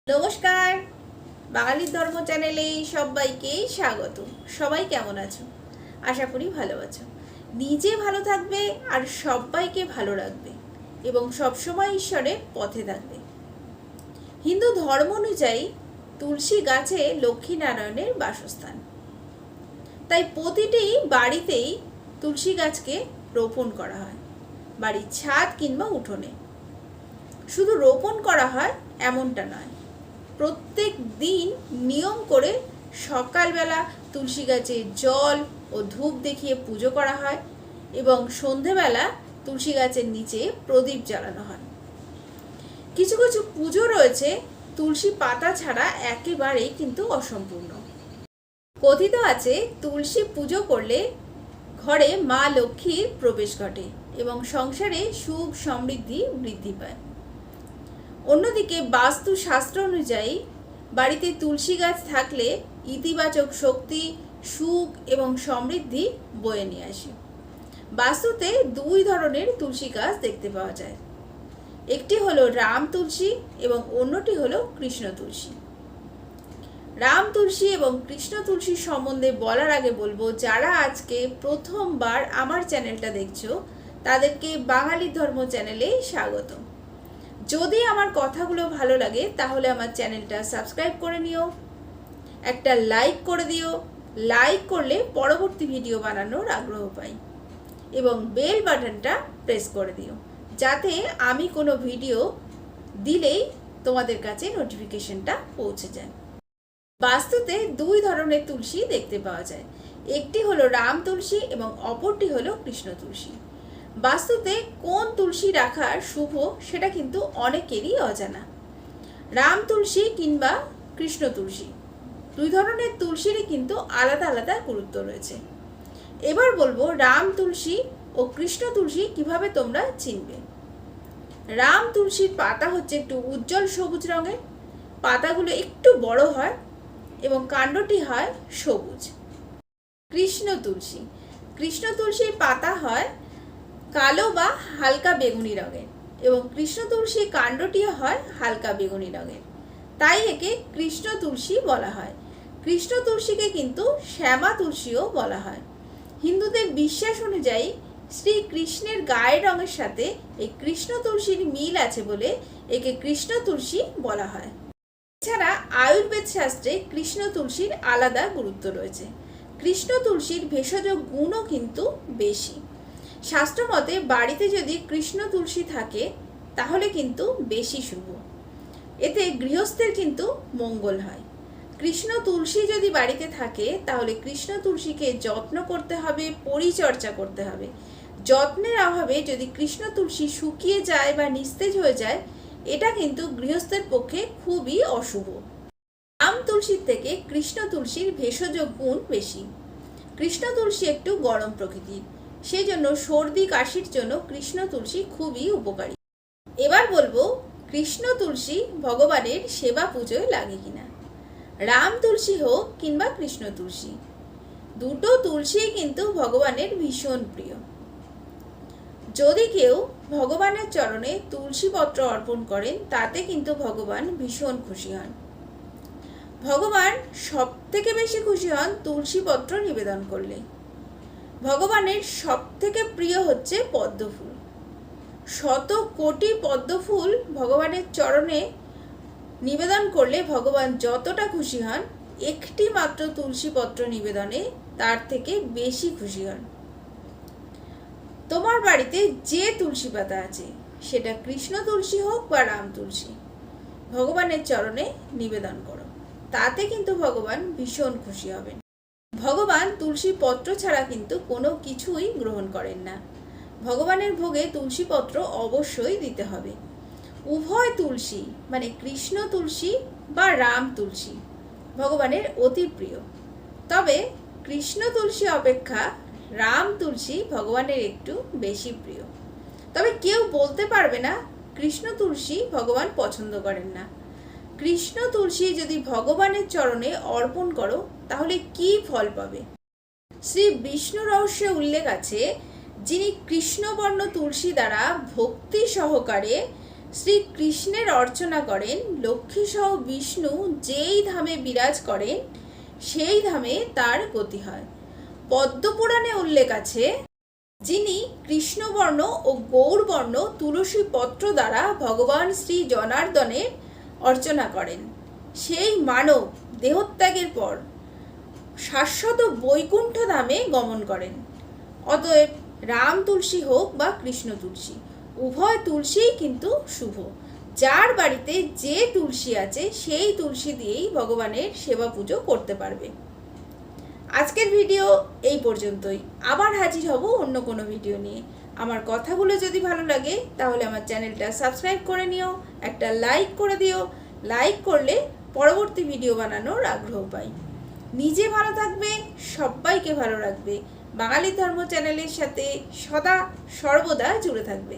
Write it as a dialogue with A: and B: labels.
A: নমস্কার, বাঙালির ধর্ম চ্যানেলে সবাইকে স্বাগত। সবাই কেমন আছো? আশা করি ভালো আছো। নিজে ভালো থাকবে আর সবাইকে ভালো রাখবে এবং সবসময় ঈশ্বরের পথে থাকবে। হিন্দু ধর্ম অনুযায়ী তুলসী গাছে লক্ষ্মীনারায়ণের বাসস্থান, তাই প্রতিটি বাড়িতেই তুলসী গাছকে রোপণ করা হয়, বাড়ির ছাদ কিংবা উঠোনে। শুধু রোপণ করা হয় এমনটা নয়, প্রত্যেক দিন নিয়ম করে সকালবেলা তুলসী গাছে জল ও ধূপ দেখিয়ে পুজো করা হয় এবং সন্ধেবেলা তুলসী গাছের নিচে প্রদীপ জ্বালানো হয়। কিছু কিছু পুজো রয়েছে তুলসী পাতা ছাড়া একেবারেই কিন্তু অসম্পূর্ণ। কথিত আছে তুলসী পুজো করলে ঘরে মা লক্ষ্মীর প্রবেশ ঘটে এবং সংসারে সুখ সমৃদ্ধি বৃদ্ধি পায়। অন্যদিকে বাস্তুশাস্ত্র অনুযায়ী বাড়িতে তুলসী গাছ থাকলে ইতিবাচক শক্তি, সুখ এবং সমৃদ্ধি বয়ে নিয়ে আসে। বাস্তুতে দুই ধরনের তুলসী গাছ দেখতে পাওয়া যায়, একটি হলো রাম তুলসী এবং অন্যটি হলো কৃষ্ণ তুলসী। রাম তুলসী এবং কৃষ্ণ তুলসী সম্বন্ধে বলার আগে বলবো, যারা আজকে প্রথমবার আমার চ্যানেলটা দেখছো তাদেরকে বাঙালির ধর্ম চ্যানেলে স্বাগত। যদি আমার কথাগুলো ভালো লাগে তাহলে আমার চ্যানেলটা সাবস্ক্রাইব করে নিও, একটা লাইক করে দিও। লাইক করলে পরবর্তী ভিডিও বানানোর আগ্রহ পাই এবং বেল বাটনটা প্রেস করে দিও, যাতে আমি কোনো ভিডিও দিলেই তোমাদের কাছে নোটিফিকেশনটা পৌঁছে যায়। বাস্তুতে দুই ধরনের তুলসী দেখতে পাওয়া যায়, একটি হলো রাম তুলসী এবং অপরটি হলো কৃষ্ণ তুলসী। বাস্তুতে কোন তুলসী রাখা শুভ সেটা কিন্তু অনেকেরই অজানা। রাম তুলসী কিংবা কৃষ্ণ তুলসী দুই ধরনের তুলসীরই কিন্তু আলাদা আলাদা গুরুত্ব রয়েছে। এবার বলবো রাম তুলসী ও কৃষ্ণ তুলসী কিভাবে তোমরা চিনবে। রাম তুলসীর পাতা হচ্ছে একটু উজ্জ্বল সবুজ রঙের, পাতাগুলো একটু বড় হয় এবং কাণ্ডটি হয় সবুজ। কৃষ্ণ তুলসীর পাতা হয় কালো বা হালকা বেগুনি রঙের এবং কৃষ্ণ তুলসীর কাণ্ডটিও হয় হালকা বেগুনি রঙের, তাই একে কৃষ্ণ তুলসী বলা হয়। কৃষ্ণ তুলসীকে কিন্তু শ্যামা তুলসীও বলা হয়। হিন্দুদের বিশ্বাস অনুযায়ী শ্রীকৃষ্ণের গায়ের রঙের সাথে এই কৃষ্ণ তুলসীর মিল আছে বলে একে কৃষ্ণ তুলসী বলা হয়। এছাড়া আয়ুর্বেদ শাস্ত্রে কৃষ্ণ তুলসীর আলাদা গুরুত্ব রয়েছে। কৃষ্ণ তুলসীর ভেষজ গুণও কিন্তু বেশি। শাস্ত্র মতে বাড়িতে যদি কৃষ্ণ তুলসী থাকে তাহলে কিন্তু বেশি শুভ, এতে গৃহস্থের কিন্তু মঙ্গল হয়। কৃষ্ণ তুলসী যদি বাড়িতে থাকে তাহলে কৃষ্ণ তুলসীকে যত্ন করতে হবে, পরিচর্যা করতে হবে। যত্নের অভাবে যদি কৃষ্ণ তুলসী শুকিয়ে যায় বা নিস্তেজ হয়ে যায়, এটা কিন্তু গৃহস্থের পক্ষে খুবই অশুভ। রাম তুলসীর থেকে কৃষ্ণ তুলসীর ভেষজ গুণ বেশি। কৃষ্ণ তুলসী একটু গরম প্রকৃতির, সেই জন্য সর্দি কাশির জন্য কৃষ্ণ তুলসী খুবই উপকারী। এবার বলবো কৃষ্ণ তুলসী ভগবানের সেবা পুজোয় লাগে কিনা। রাম তুলসী হোক কিংবা কৃষ্ণ তুলসী, দুটো তুলসী কিন্তু ভগবানের ভীষণ প্রিয়। যদি কেউ ভগবানের চরণে তুলসী পত্র অর্পণ করেন তাতে কিন্তু ভগবান ভীষণ খুশি হন। ভগবান সব থেকে বেশি খুশি হন তুলসী পত্র নিবেদন করলে। ভগবানের সব থেকে প্রিয় হচ্ছে পদ্মফুল। 100 কোটি পদ্মফুল ভগবানের চরণে নিবেদন করলে ভগবান যতটা খুশি হন, একটি মাত্র তুলসী পত্র নিবেদনে তার থেকে বেশি খুশি হন। তোমার বাড়িতে যে তুলসী পাতা আছে, সেটা কৃষ্ণ তুলসী হোক বা রাম তুলসী, ভগবানের চরণে নিবেদন করো, তাতে কিন্তু ভগবান ভীষণ খুশি হবেন। ভগবান তুলসী পত্র ছাড়া কিন্তু কোনো কিছুই গ্রহণ করেন না। ভগবানের ভোগে তুলসী পত্র অবশ্যই দিতে হবে। উভয় তুলসী মানে কৃষ্ণ তুলসী বা রাম তুলসী ভগবানের অতি প্রিয়, তবে কৃষ্ণ তুলসী অপেক্ষা রাম তুলসী ভগবানের একটু বেশি প্রিয়। তবে কেউ বলতে পারবে না কৃষ্ণ তুলসী ভগবান পছন্দ করেন না। কৃষ্ণ তুলসী যদি ভগবানের চরণে অর্পণ করো তাহলে কি ফল পাবে। শ্রী বিষ্ণু রহস্যে উল্লেখ আছে, যিনি কৃষ্ণবর্ণ তুলসী দ্বারা ভক্তি সহকারে শ্রীকৃষ্ণের অর্চনা করেন লক্ষ্মী সহ বিষ্ণু যেই ধামে বিরাজ করেন সেই ধামে তার গতি হয়। পদ্মপুরাণে উল্লেখ আছে, যিনি কৃষ্ণবর্ণ ও গৌরবর্ণ তুলসী পত্র দ্বারা ভগবান শ্রী জনার্দনের অর্চনা করেন, সেই মানব দেহত্যাগের পর শাশ্বত বৈকুণ্ঠ ধামে গমন করেন। অতএব রাম তুলসী হোক বা কৃষ্ণ তুলসী, উভয় তুলসীই কিন্তু শুভ। যার বাড়িতে যে তুলসী আছে সেই তুলসী দিয়েই ভগবানের সেবা পুজো করতে পারবে। আজকের ভিডিও এই পর্যন্তই। আবার হাজির হব অন্য কোনো ভিডিও নিয়ে। আমার কথাগুলো যদি ভালো লাগে তাহলে আমার চ্যানেলটা সাবস্ক্রাইব করে নিও, একটা লাইক করে দিও। লাইক করলে পরবর্তী ভিডিও বানানোর আগ্রহ পাই। নিজে ভালো থাকবে, সবাইকে ভালো রাখবে। বাঙালি ধর্ম চ্যানেলের সাথে সদা সর্বদা জুড়ে থাকবে।